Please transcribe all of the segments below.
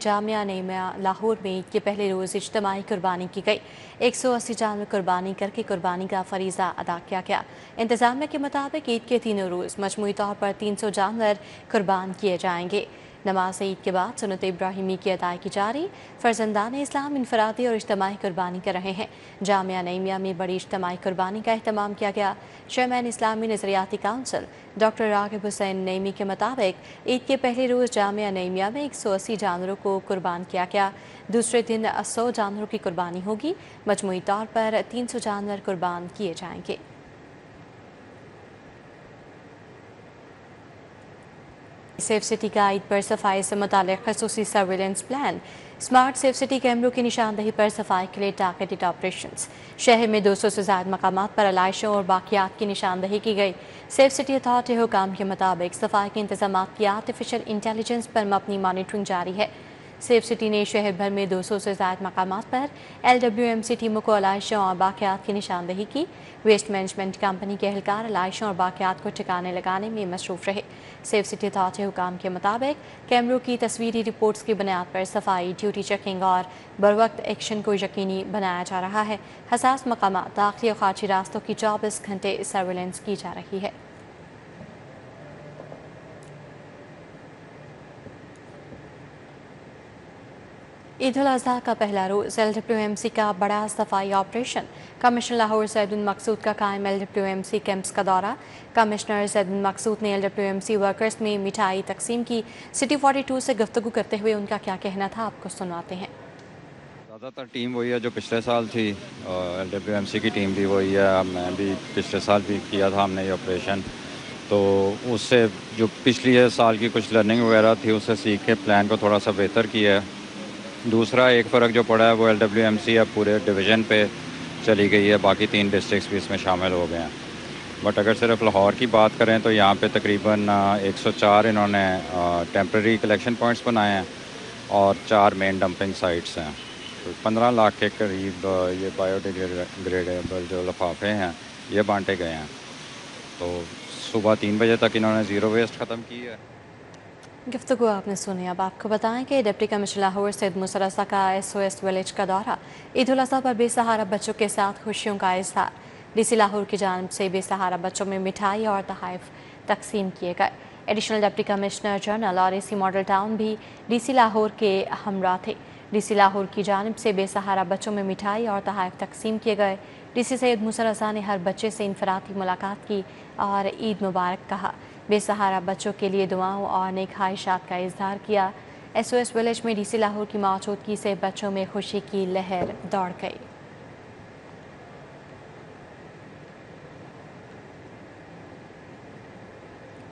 जामिया नईमिया लाहौर में ईद के पहले रोज़ इज्तिमाई कुर्बानी की गई। 180 जानवर कुर्बानी करके कुर्बानी का फरीज़ा अदा किया गया। इंतज़ामिया के मुताबिक ईद के तीनों रोज़ मजमूई तौर पर 300 जानवर कुर्बान किए जाएंगे। नमाज ईद के बाद सुन्नत इब्राहिमी की अदायगी जारी। फर्जंदान इस्लाम इनफरादी और इज्तिमाई कुर्बानी कर रहे हैं। जामिया नईमिया में बड़ी इज्तिमाई कुर्बानी का अहतमाम किया गया। चेयरमैन इस्लामी नज़रियाती काउंसिल डॉक्टर रागिब हुसैन नईमी के मुताबिक ईद के पहले रोज़ जामिया नईमिया में 180 जानवरों को कुर्बान किया गया। दूसरे दिन 100 जानवरों की कुर्बानी होगी। मजमूई तौर पर 300 जानवर कुर्बान किए जाएंगे। सेफ सिटी का ईद पर सफाई से मुताल्लिक़ ख़ुसूसी surveillance plan. Smart safe city कैमरों की निशानदही पर सफाई के लिए टारगेटेड ऑपरेशंस। शहर में 200 से ज़्यादा मकामात पर अलाइशों और बाकियात की निशानदही की गई। सेफ सिटी अथॉरिटी हुकाम के मुताबिक सफाई के इंतजामात की आर्टिफिशियल इंटेलिजेंस पर मबनी मॉनिटरिंग जारी है। सेफ सिटी ने शहर भर में 200 से ज़्यादा मकामात पर LWMC टीमों को अलाइशों और बाकियात की निशानदही की। वेस्ट मैनेजमेंट कंपनी के एहलकार अलाइशों और बाकियात को ठिकाने लगाने में मसरूफ़ रहे। सेफ सिटी अथॉरिटी हुकाम के मुताबिक कैमरों की तस्वीरी रिपोर्ट्स की बुनियाद पर सफाई, ड्यूटी चेकिंग और बरवक्त एक्शन को यकीनी बनाया जा रहा है। हसास मकामात, दाखिली और खारजी रास्तों की 24 घंटे सर्विलेंस की जा रही है। ईद उल अज़हा का पहला रोज़ LWMC का बड़ा सफाई ऑपरेशन। कमिश्नर लाहौर सैयद बिन मकसूद का कायम LWMC कैंप्स का दौरा। कमिश्नर सैयद बिन मकसूद ने LWMC वर्कर्स में मिठाई तकसीम की। सिटी 42 से गुफ्तगू करते हुए उनका क्या कहना था, आपको सुनाते हैं। ज़्यादातर टीम वही है जो पिछले साल थी। LWMC की टीम भी वही है। मैं भी पिछले साल भी किया था हमने ये ऑपरेशन, तो उससे जो पिछली साल की कुछ लर्निंग वगैरह थी उससे सीख के प्लान को थोड़ा सा बेहतर किया है। दूसरा एक फ़र्क जो पड़ा है वो LWMC अब पूरे डिवीज़न पे चली गई है, बाकी 3 डिस्ट्रिक्ट्स भी इसमें शामिल हो गए हैं। बट अगर सिर्फ लाहौर की बात करें तो यहाँ पे तकरीबन 104 इन्होंने टेम्प्रेरी कलेक्शन पॉइंट्स बनाए हैं और 4 मेन डंपिंग साइट्स हैं। तो 15 लाख के करीब ये बायोडिग्रेडेबल जो लिफाफे हैं ये बांटे गए हैं। तो सुबह 3 बजे तक इन्होंने ज़ीरो वेस्ट ख़त्म की है। गुफ्तगू आपने सुनी। अब आपको बताएं कि डिप्टी कमिश्नर लाहौर सैयद मूसा रज़ा का SOS विलेज का दौरा। ईद उल अज़हा पर बेसहारा बच्चों के साथ खुशियों का इज़हार। DC लाहौर की जानिब से बेसहारा बच्चों में मिठाई और तोहफ़े तकसीम किए गए। एडिशनल डिप्टी कमिश्नर जनरल और AC मॉडल टाउन भी DC लाहौर के हमरा थे। DC लाहौर की जानिब से बेसहारा बच्चों में मिठाई और तोहफ़े तकसीम किए गए। DC सैयद मूसा रज़ा ने हर बच्चे से इनफरादी मुलाकात की और ईद मुबारक कहा। बेसहारा बच्चों के लिए दुआओं और नेक ख्वाहिशात का इज़हार किया। SOS विलेज में DC लाहौर की मौजूदगी से बच्चों में खुशी की लहर दौड़ गई।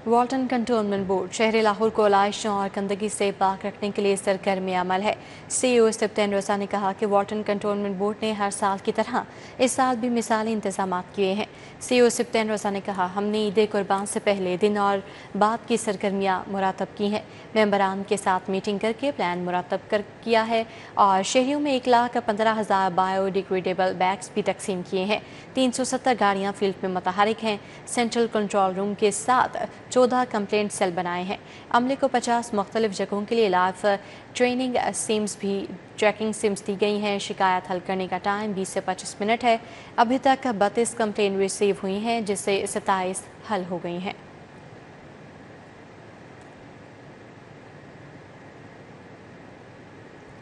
वाल्टन कंटोनमेंट बोर्ड शहर लाहौर को आलाइशों और गंदगी से पाक रखने के लिए सरगर्म अमल है। CEO सिब्तैन रज़ा ने कहा कि वाल्टन कंटोनमेंट बोर्ड ने हर साल की तरह इस साल भी मिसाली इंतजाम किए हैं। CEO सिब्तैन रज़ा ने कहा, हमने ईद कुर्बान से पहले दिन और बाद की सरगर्मियाँ मुरतब की हैं। मेंबरान के साथ मीटिंग करके प्लान मुरतब किया है और शहरियों में 1,15,000 बायोडिग्रेडेबल बैग्स भी तकसीम किए हैं। 370 गाड़ियाँ फील्ड में मुतहरिक हैं। सेंट्रल कंट्रोल रूम के साथ 14 कंप्लेंट सेल बनाए हैं। अमले को 50 मुख्तलिफ जगहों के लिए लाइव ट्रैकिंग सिम्स दी गई हैं। शिकायत हल करने का टाइम 20 से 25 मिनट है। अभी तक 32 कंप्लेंट रिसीव हुई हैं, जिससे 27 हल हो गई हैं।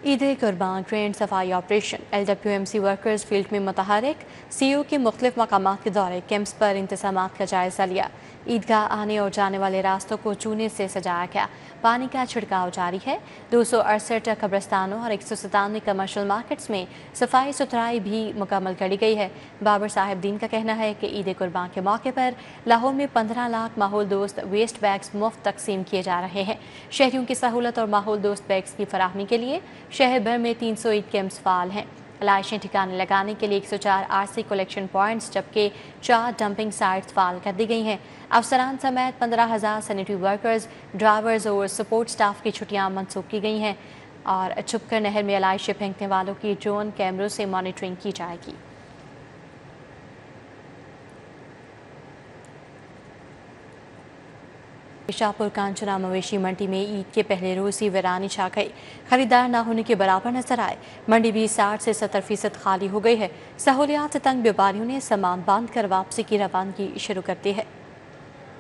ईद कुर्बान ग्रैंड सफाई ऑपरेशन। LWMC वर्कर्स फील्ड में मुतहरिक। CEO के मुख्तलिफ मकामात के दौरे कैंप्स पर इंतजामात का जायजा लिया। ईदगाह आने और जाने वाले रास्तों को चूने से सजाया गया। पानी का छिड़काव जारी है। 268 कब्रस्तानों और 197 कमर्शियल मार्केट्स में सफाई सुथराई भी मुकम्मल कर ली गई है। बाबर साहिब दीन का कहना है कि ईद कुर्बान के मौके पर लाहौर में 15 लाख माहौल दोस्त वेस्ट बैग्स मुफ्त तकसीम किए जा रहे हैं। शहरियों की सहूलत और माहौल दोस्त बैग्स की फराहमी के लिए शहर भर में 300 ईद कैंप्स फाल हैं। लाशें ठिकाने लगाने के लिए 104 RC कलेक्शन पॉइंट्स जबकि 4 डंपिंग साइट्स फाल कर दी गई हैं। अफसरान समेत 15,000 सैनिटरी वर्कर्स, ड्राइवर्स और सपोर्ट स्टाफ की छुट्टियां मनसूख की गई हैं और छुपकर नहर में लाशें फेंकने वालों की ड्रोन कैमरों से मॉनिटरिंग की जाएगी। शाहपुर कांचना मवेशी मंडी में ईद के पहले रोज ही वीरानी छा गई। खरीदार न होने के बराबर नजर आए। मंडी भी 60 से 70% खाली हो गई है। सहूलियात से तंग व्यापारियों ने सामान बांध कर वापसी की रवानगी शुरू कर दी है।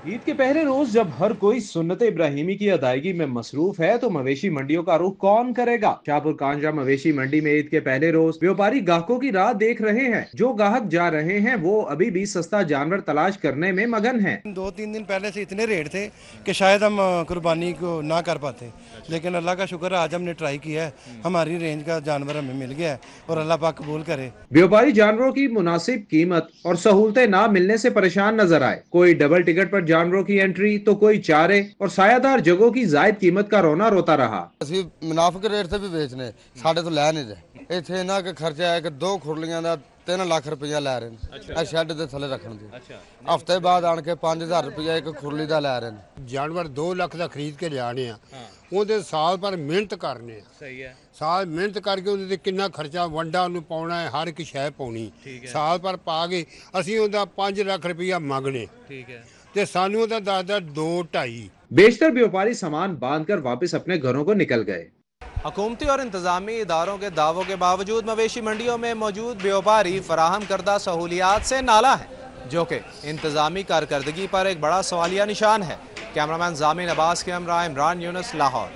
ईद के पहले रोज जब हर कोई सुन्नत इब्राहिमी की अदायगी में मसरूफ है तो मवेशी मंडियों का रुख कौन करेगा। शाहपुर कांचना मवेशी मंडी में ईद के पहले रोज व्यापारी ग्राहकों की राह देख रहे हैं। जो ग्राहक जा रहे हैं वो अभी भी सस्ता जानवर तलाश करने में मगन हैं। 2-3 दिन पहले से इतने रेट थे कि शायद हम कुर्बानी को ना कर पाते, लेकिन अल्लाह का शुक्र है आज हमने ट्राई किया है, हमारी रेंज का जानवर हमें मिल गया है और अल्लाह पाक कबूल करे। व्यापारी जानवरों की मुनासिब कीमत और सहूलतें ना मिलने से परेशान नजर आए। कोई डबल टिकट पर जानवरों की एंट्री तो कोई चारे और सायादार जगहों की जायद कीमत का रोना रोता रहा। ਅਸੀਂ ਮੁਨਾਫਿਕ ਰੇਟ ਤੇ ਵੀ ਵੇਚਨੇ, ਸਾਡੇ ਤੋਂ ਲੈ ਨਹੀਂ ਰਹੇ। ਇੱਥੇ ਇਹਨਾਂ ਦਾ ਖਰਚਾ ਹੈ ਕਿ 2 ਖੁਰਲੀਆਂ ਦਾ 3 ਲੱਖ ਰੁਪਇਆ ਲੈ ਰਹੇ ਨੇ ਆ ਸ਼ੈੱਡ ਦੇ ਥੱਲੇ ਰੱਖਣ ਦੀ। ਹਫਤੇ ਬਾਅਦ ਆਣ ਕੇ 5000 ਰੁਪਇਆ ਇੱਕ ਖੁਰਲੀ ਦਾ ਲੈ ਰਹੇ ਨੇ। ਜਾਨਵਰ 2 ਲੱਖ ਦਾ ਖਰੀਦ ਕੇ ਲਿਆਣੇ ਆ, ਉਹਦੇ ਸਾਲ ਪਰ ਮਿਹਨਤ ਕਰਨੇ ਆ। ਸਹੀ ਹੈ, ਸਾਲ ਮਿਹਨਤ ਕਰਕੇ ਉਹਦੇ ਤੇ ਕਿੰਨਾ ਖਰਚਾ ਵੰਡਾ ਉਹਨੂੰ ਪਾਉਣਾ ਹੈ, ਹਰ ਇੱਕ ਸ਼ੈ ਪਾਉਣੀ। ਸਾਲ ਪਰ ਪਾ ਕੇ ਅਸੀਂ ਉਹਦਾ 5 ਲੱਖ ਰੁਪਇਆ ਮੰਗਣੇ। ਠੀਕ ਹੈ, ਤੇ ਸਾਨੂੰ ਉਹਦਾ ਦੱਸਦਾ 2-2.5। बेशतर व्यापारी सामान बांधकर वापस अपने घरों को निकल गए। हुकूमती और इंतजामी इदारों के दावों के बावजूद मवेशी मंडियों में मौजूद व्यापारी फराहम करदा सहूलियात से नाला है, जो कि इंतजामी कारकर्दगी पर एक बड़ा सवालिया निशान है। कैमरामैन जामिन अब्बास के हमरा इमरान यूनुस, लाहौर।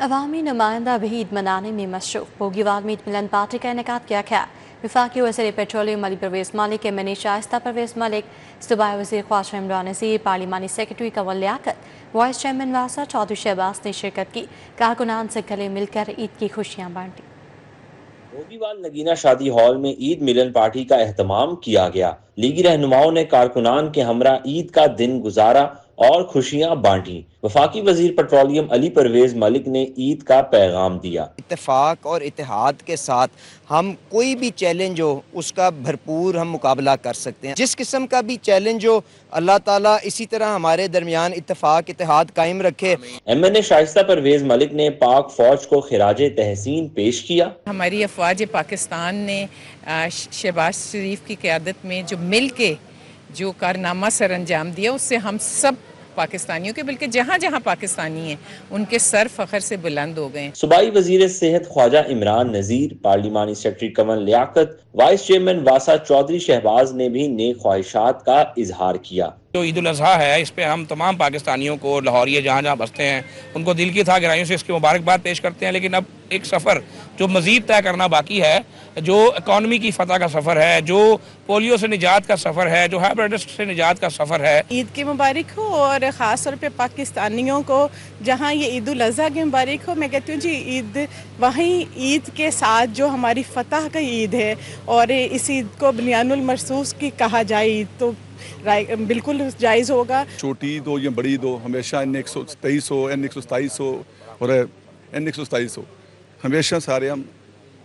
अवामी नुमाइंदा भी ईद मनाने में मसरूफ। बोगीवाल में ईद मिलन पार्टी का इनेकाद किया गया। वफाकी वज़ीर पेट्रोलियम अली परवेज़ मलिक, एमएनए शाइस्ता परवेज़ मलिक, सूबाई वज़ीर ख्वाजा इमरान नज़ीर, पार्लिमानी secretary Kanwal Liaquat, vice chairman वासा चौधरी शहबाज ने शिरकत की। कारकुनान से गले मिलकर ईद की खुशियाँ बांटी। बोगीवाल नगीना शादी हॉल में ईद मिलन पार्टी का एहतमाम किया गया। लीगी रहनुमाओं ने कारकुनान के हमरा ईद का दिन गुजारा और खुशियां बांटी। वफाकी वजीर पेट्रोलियम अली परवेज मलिक ने ईद का पैगाम दिया। इत्तेफाक और इत्तेहाद के साथ हम कोई भी चैलेंज हो उसका भरपूर हम मुकाबला कर सकते हैं। जिस किस्म का भी चैलेंज हो अल्लाह ताला इसी तरह हमारे दरमियान इत्तेफाक इत्तेहाद कायम रखे। एमएनए शाइस्ता परवेज मलिक ने पाक फौज को खिराजे तहसीन पेश किया। हमारी अफवाज पाकिस्तान ने शहबाज शरीफ की क़यादत में जो मिल के जो कारनामा सर अंजाम दिया उससे हम सब पाकिस्तानियों के, बल्कि जहाँ जहाँ पाकिस्तानी हैं उनके सर फखर से बुलंद हो गए। सूबाई वजीर सेहत ख्वाजा इमरान नज़ीर, पार्लिमानी secretary Kanwal Liaquat, vice chairman वासा चौधरी शहबाज ने भी नेक ख्वाहिशात का इजहार किया। जो ईद उल अज़हा है इस पे हम तमाम पाकिस्तानियों को, लाहौरिये जहाँ जहाँ बसते हैं, उनको दिल की था गहराइयों से इसकी मुबारकबाद पेश करते हैं। लेकिन अब एक सफ़र जो मज़ीद तय करना बाकी है, जो इकॉनमी की फतह का सफ़र है, जो पोलियो से निजात का सफ़र है, जो हेपेटाइटिस से निजात का सफ़र है। ईद की मुबारक हो और ख़ास तौर पे पाकिस्तानियों को जहाँ ये ईद उल अज़हा की मुबारक हो। मैं कहती हूँ जी ईद वहीं ईद के साथ जो हमारी फतह का ईद है और इस ईद को बुनियानुल मरसूस की कहा जाए ईद तो बिल्कुल जायज़ होगा। छोटी ईद हो या बड़ी ईद हो, हमेशा N123 हो, N127 हो और N127 हो, हमेशा सारे हम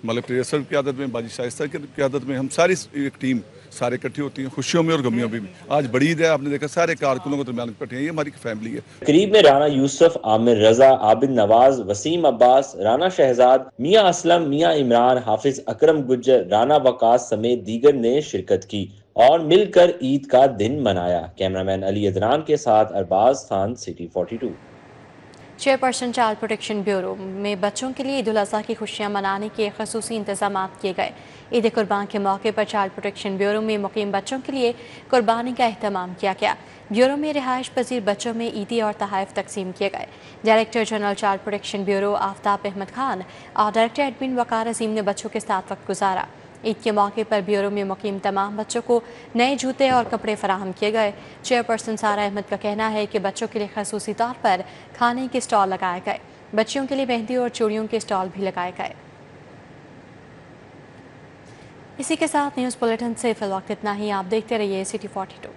मतलब प्रेसर की क़यादत में, बाजी शाइस्ता की क़यादत में हम सारी एक टीम सारे इकट्ठी होती हैं, खुशियों में और गमियों में भी। आज बड़ी ईद है, आपने देखा सारे कारकुनों के दरमियान इकट्ठे हैं, ये हमारी फैमिली है। करीब में राना यूसुफ, आमिर रजा, आबिद नवाज, वसीम अब्बास, राना शहजाद, मियाँ असलम, मियाँ इमरान, हाफिज अकरम गुज्जर, राना वकास समेत दीगर ने शिरकत की और मिलकर ईद का दिन मनाया। कैमरामैन अली अदनान के साथ Arbaz Khan, city 42। Chairperson child protection bureau में बच्चों के लिए ईद उल अज़हा की खुशियाँ मनाने के खसूसी इंतजाम किए गए। ईद कुर्बान के मौके पर चाइल्ड प्रोटेक्शन ब्यूरो में मुकीम बच्चों के लिए कुर्बानी का अहतमाम किया गया। ब्यूरो में रिहाइश पजीर बच्चों में ईदी और तहाइफ तकसीम किए गए। Director general child protection bureau Aftab Ahmad Khan और डायरेक्टर एडमिन वकार अजीम ने बच्चों के साथ वक्त गुजारा। ईद के मौके पर ब्यूरो में मुकीम तमाम बच्चों को नए जूते और कपड़े फराहम किए गए। चेयरपर्सन सारा अहमद का कहना है कि बच्चों के लिए खसूसी तौर पर खाने के स्टॉल लगाए गए। बच्चियों के लिए मेहंदी और चूड़ियों के स्टॉल भी लगाए गए। इसी के साथ न्यूज़ बुलेटिन से फिल वक्त इतना ही। आप देखते रहिए सिटी 42।